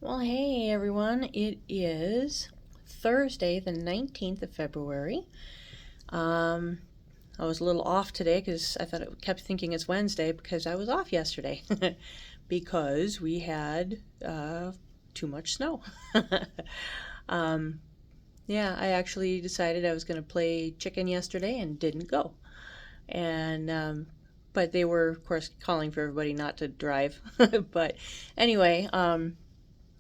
Well, hey everyone, it is Thursday, the 19th of February. Um, I was a little off today because I thought it kept thinking it's Wednesday because I was off yesterday because we had too much snow. um, yeah, I actually decided I was going to play chicken yesterday and didn't go. And but they were, of course, calling for everybody not to drive. But anyway,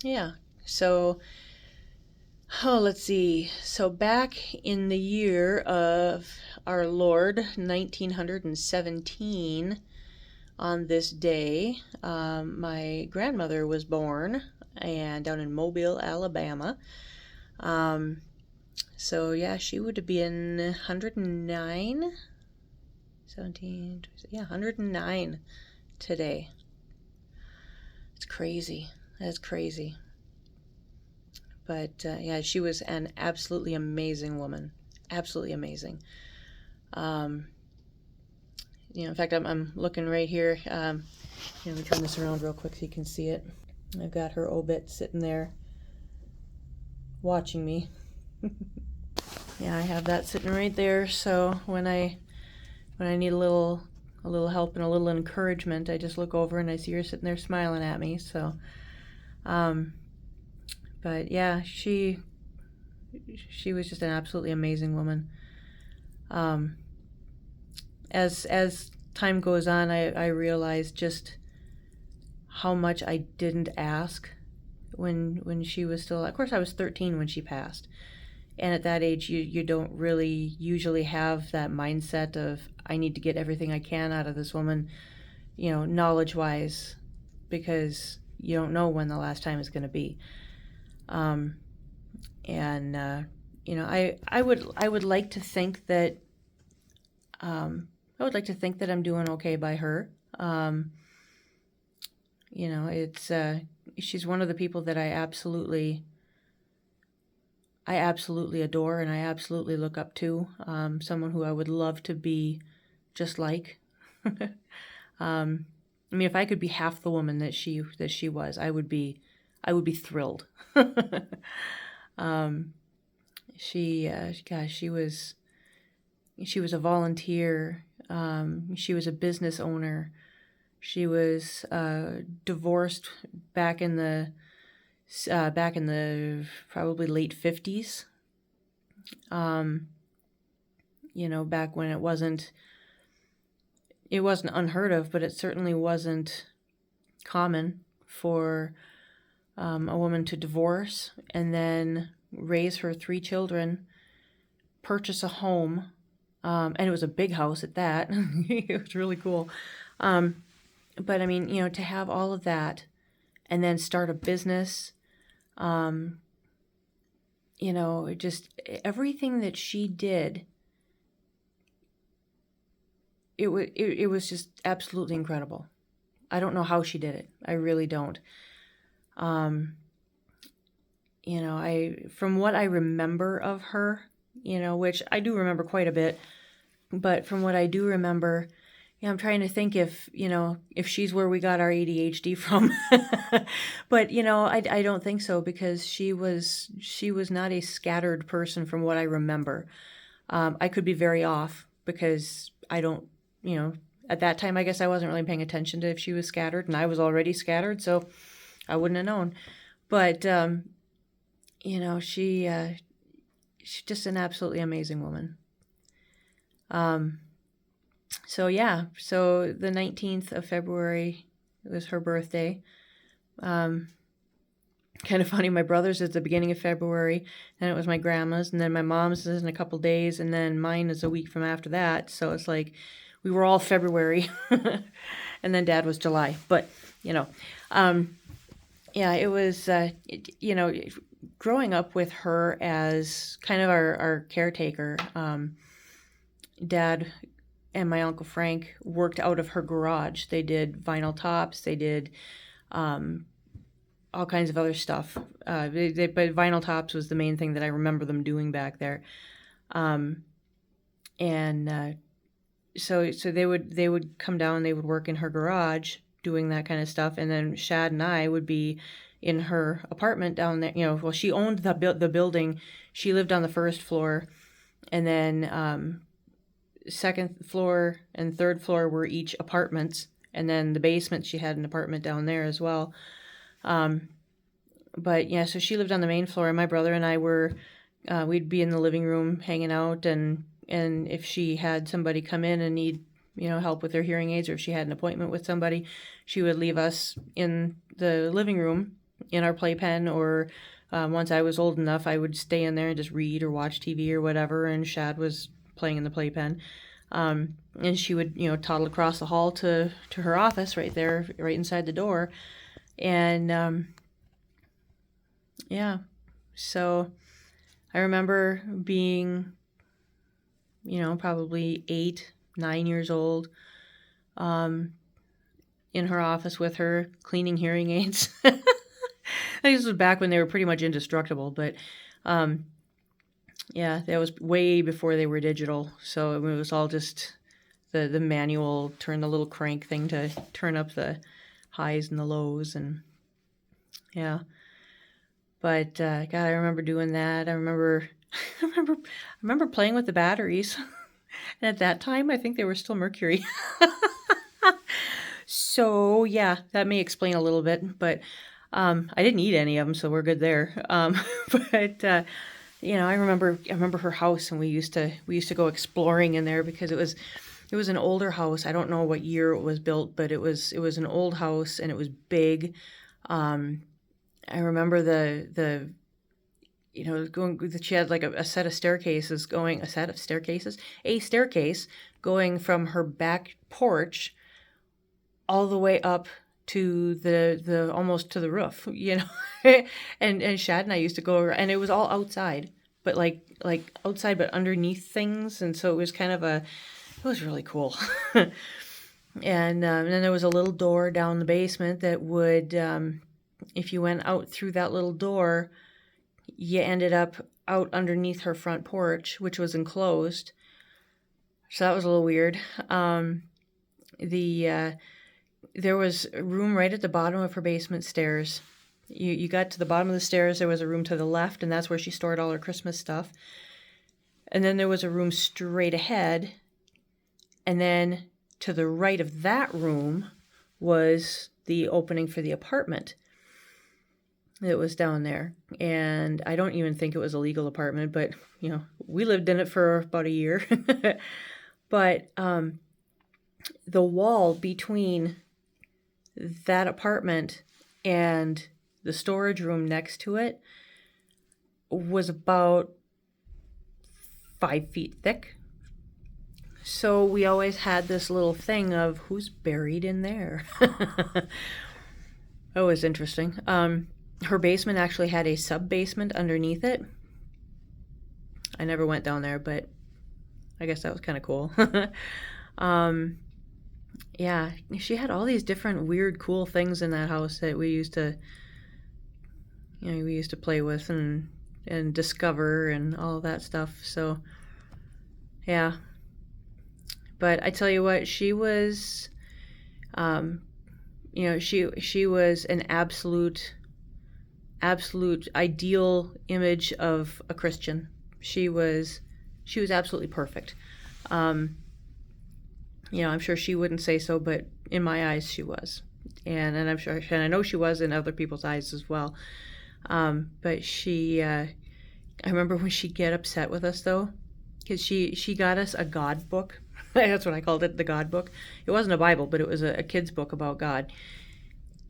yeah. So let's see. So back in the year of our Lord, 1917, on this day, my grandmother was born, and down in Mobile, Alabama. Um, so yeah, she would have been 109, 17, yeah, 109 today. It's crazy. That's crazy. But yeah, she was an absolutely amazing woman. Absolutely amazing. Um, in fact, I'm looking right here. Let me turn this around real quick so you can see it. I've got her obit sitting there watching me. Yeah, I have that sitting right there. So when I need a little help and a little encouragement, I just look over and I see her sitting there smiling at me. So, um, but yeah, she was just an absolutely amazing woman. Um, as time goes on, I realize just how much I didn't ask when she was still. Of course, I was 13 when she passed, and at that age, you don't really usually have that mindset of I need to get everything I can out of this woman, knowledge wise, because you don't know when the last time is going to be. Um, and I would like to think that I would like to think that I'm doing okay by her. It's she's one of the people that I absolutely adore and I absolutely look up to. Someone who I would love to be just like. um, I mean, if I could be half the woman that she was, I would be thrilled. um, gosh, she was a volunteer. She was a business owner. She was divorced back in the probably late 50s. Back when it wasn't unheard of, but it certainly wasn't common for a woman to divorce and then raise her three children, purchase a home, and it was a big house at that. It was really cool. But I mean, to have all of that and then start a business, just everything that she did, it was just absolutely incredible. I don't know how she did it. I really don't. Um, from what I remember of her, which I do remember quite a bit, but from what I do remember, I'm trying to think if she's where we got our ADHD from. But I don't think so because she was not a scattered person from what I remember. I could be very off because I don't, at that time I guess I wasn't really paying attention to if she was scattered, and I was already scattered, so I wouldn't have known. But she's just an absolutely amazing woman. So yeah, so the 19th of February was her birthday. Kind of funny, my brother's is the beginning of February, then it was my grandma's, and then my mom's is in a couple days, and then mine is a week from after that. So it's like we were all February, and then Dad was July. But yeah, it was growing up with her as kind of our caretaker. Dad and my Uncle Frank worked out of her garage. They did vinyl tops. They did all kinds of other stuff. But vinyl tops was the main thing that I remember them doing back there. And so they would come down. They would work in her garage, doing that kind of stuff. And then Shad and I would be in her apartment down there. Well, she owned the building. She lived on the first floor, and then second floor and third floor were each apartments, and then the basement, she had an apartment down there as well. But yeah, so she lived on the main floor, and my brother and I were, we'd be in the living room hanging out, and if she had somebody come in and need, help with their hearing aids, or if she had an appointment with somebody, she would leave us in the living room in our playpen, or once I was old enough, I would stay in there and just read or watch TV or whatever, and Shad was playing in the playpen. And she would, toddle across the hall to her office right there, right inside the door. And yeah, so I remember being, probably 8, 9 years old, in her office with her, cleaning hearing aids. This was back when they were pretty much indestructible, but yeah, that was way before they were digital. So it was all just the manual, turn the little crank thing to turn up the highs and the lows, and yeah. But God, I remember doing that. I remember playing with the batteries. And at that time, I think they were still mercury. So yeah, that may explain a little bit, but I didn't eat any of them, so we're good there. But I remember her house, and we used to go exploring in there because it was an older house. I don't know what year it was built, but it was an old house, and it was big. I remember she had like a staircase going from her back porch all the way up to the almost to the roof, and Shad and I used to go over, and it was all outside, but like outside, but underneath things, and so it was it was really cool. And then there was a little door down the basement that would, if you went out through that little door, you ended up out underneath her front porch, which was enclosed. So that was a little weird. There was a room right at the bottom of her basement stairs. You got to the bottom of the stairs, there was a room to the left, and that's where she stored all her Christmas stuff. And then there was a room straight ahead, and then to the right of that room was the opening for the apartment that was down there. And I don't even think it was a legal apartment, but, we lived in it for about a year. But the wall between that apartment and the storage room next to it was about 5 feet thick. So we always had this little thing of who's buried in there. That was interesting. Her basement actually had a sub-basement underneath it. I never went down there, but I guess that was kind of cool. Yeah, she had all these different weird, cool things in that house that we used to play with and discover and all of that stuff. So, yeah. But I tell you what, she was, she was an absolute ideal image of a Christian. She was absolutely perfect. I'm sure she wouldn't say so, but in my eyes, she was, and I'm sure, and I know she was in other people's eyes as well. But she, I remember when she'd get upset with us though, because she got us a God book. That's what I called it, the God book. It wasn't a Bible, but it was a kid's book about God.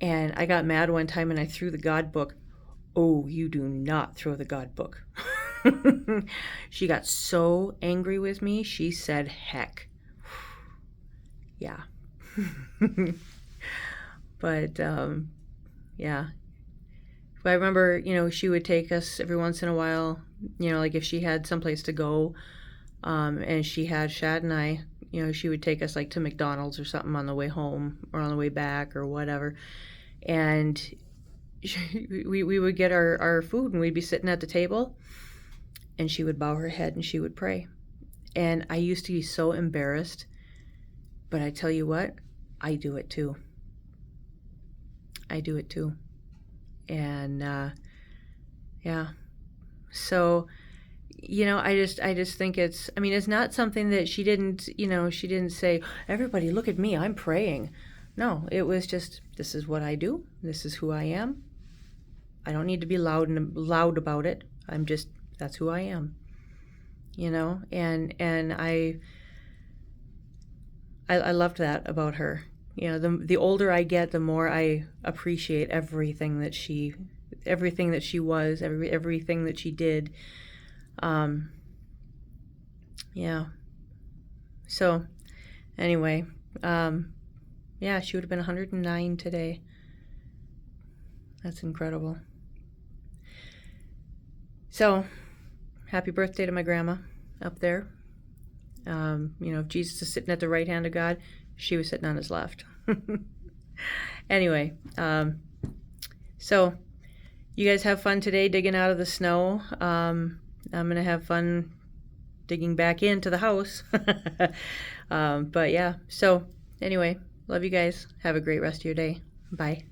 And I got mad one time and I threw the God book. Oh, you do not throw the God book. She got so angry with me, she said, heck. Yeah. But, yeah. But I remember, she would take us every once in a while, like if she had someplace to go, and she had Shad and I, she would take us like to McDonald's or something on the way home or on the way back or whatever. And we would get our food and we'd be sitting at the table and she would bow her head and she would pray. And I used to be so embarrassed, but I tell you what, I do it too. I do it too. And yeah, so I just think it's not something that she didn't say, everybody look at me, I'm praying. No, it was just, this is what I do, this is who I am. I don't need to be loud about it. That's who I am. And I loved that about her. The older I get, the more I appreciate everything that she was, everything that she did. Yeah. So, anyway, yeah, she would have been 109 today. That's incredible. So, happy birthday to my grandma up there. If Jesus is sitting at the right hand of God, she was sitting on his left. Anyway, so you guys have fun today digging out of the snow. I'm going to have fun digging back into the house. But yeah, so anyway, love you guys. Have a great rest of your day. Bye.